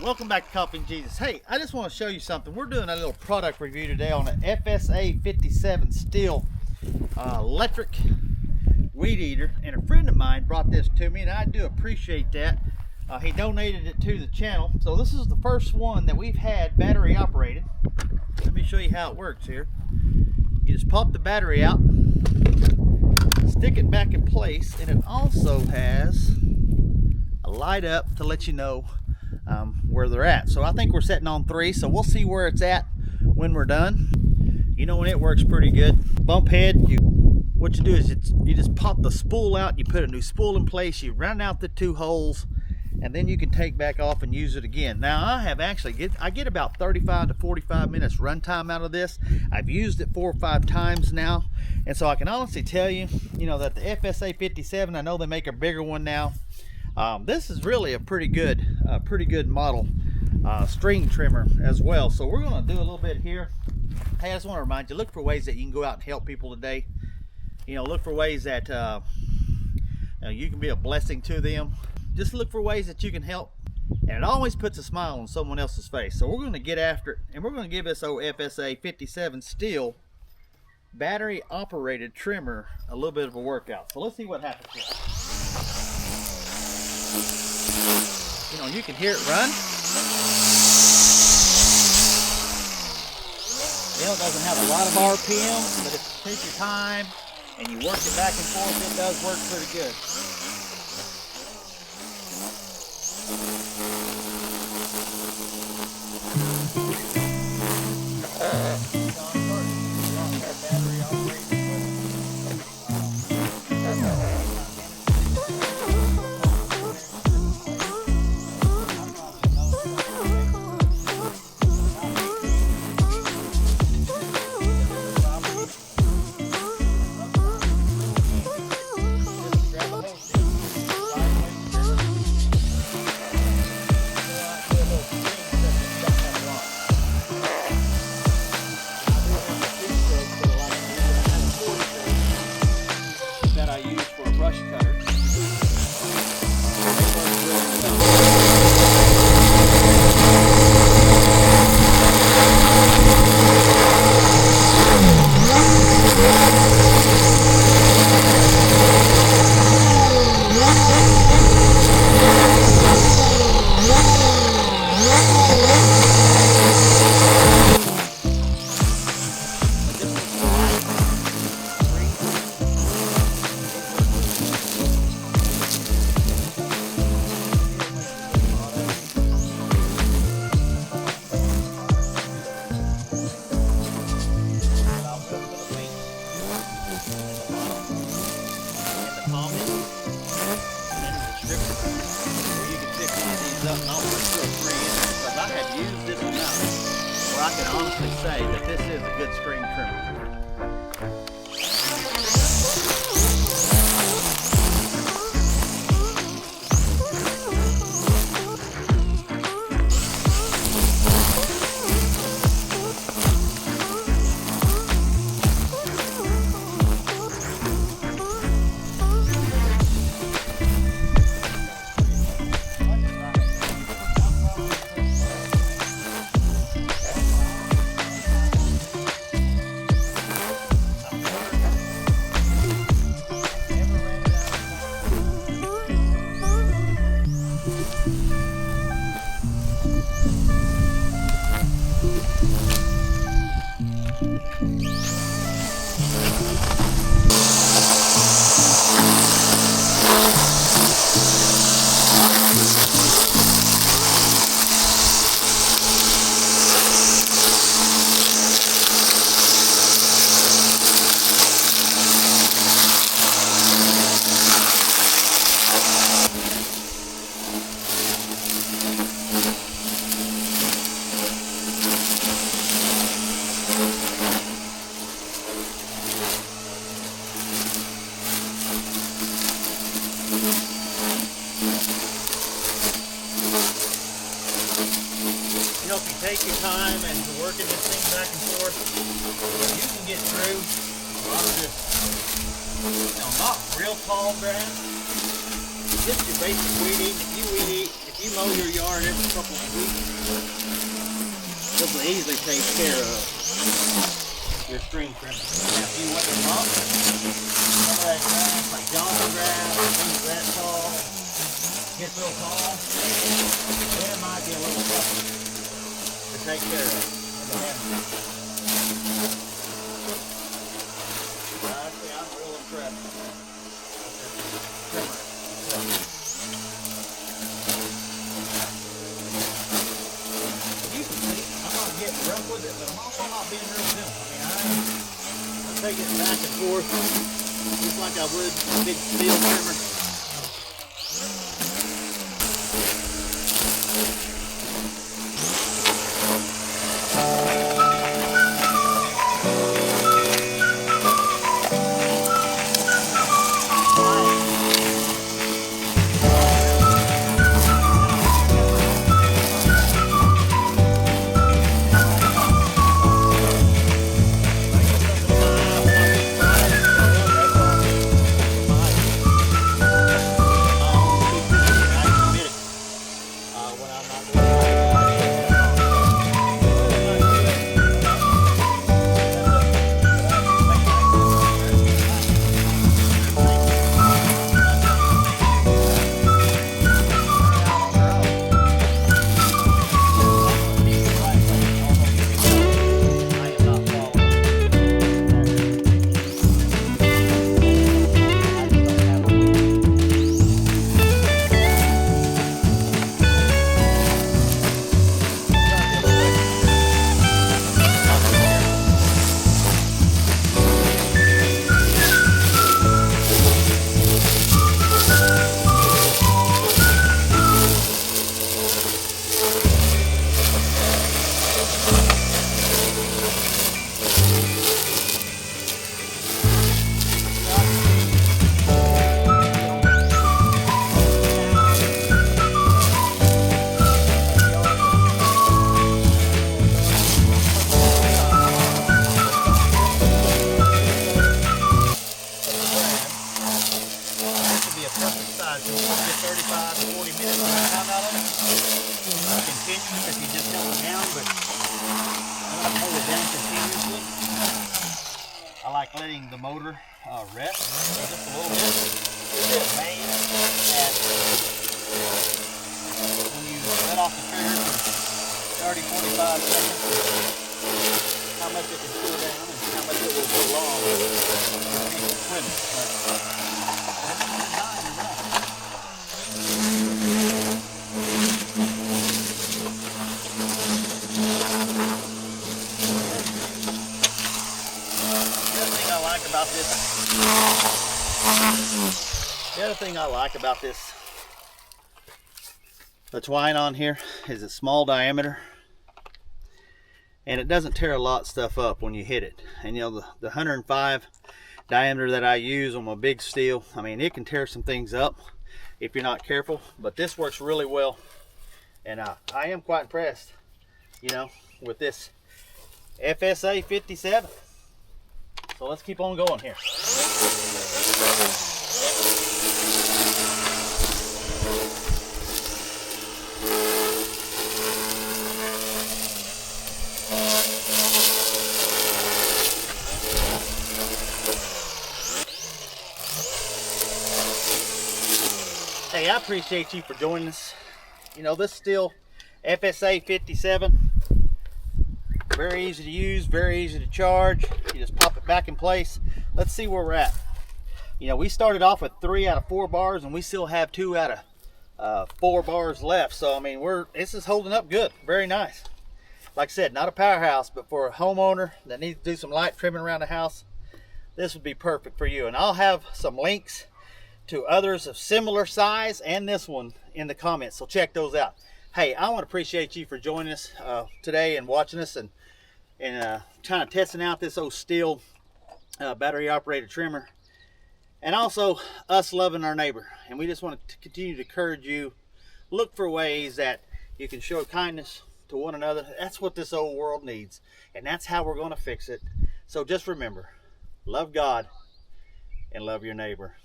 welcome back to Coffee and Jesus. Hey, I just want to show you something. We're doing a little product review today on an FSA57 Stihl electric weed eater, and a friend of mine brought this to me, and I do appreciate that. He donated it to the channel. So this is the first one that we've had battery operated. Let me show you how it works here. You just pop the battery out, stick it back in place, and it also has a light up to let you know where they're at. So I think we're setting on 3, so we'll see where it's at when we're done. You know, when it works pretty good. Bump head, what you do is you just pop the spool out, you put a new spool in place, you run out the 2 holes, and then you can take back off and use it again. Now I have actually I get about 35 to 45 minutes runtime out of this. I've used it 4 or 5 times now, and so I can honestly tell you, that the FSA57, I know they make a bigger one now. This is really a pretty good model string trimmer as well. So we're going to do a little bit here. Hey, I just want to remind you, look for ways that you can go out and help people today. Look for ways that you can be a blessing to them. Just look for ways that you can help, and it always puts a smile on someone else's face. So we're going to get after it, and we're going to give this old FSA57 Stihl battery operated trimmer a little bit of a workout. So let's see what happens here. You can hear it run. It doesn't have a lot of RPM, but if you take your time and you work it back and forth, it does work pretty good. I have used this enough where I can honestly say that this is a good string trimmer. If you take your time and working this thing back and forth, you can get through a lot of this, not real tall grass, just your basic weed eating. If you you mow your yard every couple of weeks, this will easily take care of your string trimmer. Now, if you want to bump some of that grass, like Johnson grass, things that tall, gets real tall, then it might be a little tougher to take care of. Honestly, I'm real impressed with this trimmer. You can see, I'm not getting rough with it, but I'm also not being real simple. I mean, I'm taking it back and forth just like I would a big Stihl trimmer. If you just held it down, but I don't hold it down continuously. I like letting the motor rest just a little bit. It's made at when you let off the trigger for 30-45 seconds, how much it can cool down and how much it will go long with a piece of equipment. But that's the design is that. The other thing I like about this, the twine on here is a small diameter, and it doesn't tear a lot of stuff up when you hit it. And you know, the 105 diameter that I use on my big Stihl, I mean, it can tear some things up if you're not careful, but this works really well, and I am quite impressed, you know, with this FSA 57. So let's keep on going here. Hey, I appreciate you for joining us. You know, this Stihl FSA 57. Very easy to use, very easy to charge. You just pop it back in place. Let's see where we're at. You know, we started off with 3 out of 4 bars, and we still have 2 out of 4 bars left. So I mean, this is holding up good. Very nice. Like I said, not a powerhouse, but for a homeowner that needs to do some light trimming around the house, this would be perfect for you. And I'll have some links to others of similar size and this one in the comments, so check those out. Hey, I want to appreciate you for joining us today and watching us and kind of testing out this old Stihl battery operated trimmer, and also us loving our neighbor. And we just want to continue to encourage you, look for ways that you can show kindness to one another. That's what this old world needs, and that's how we're going to fix it. So just remember, love God and love your neighbor.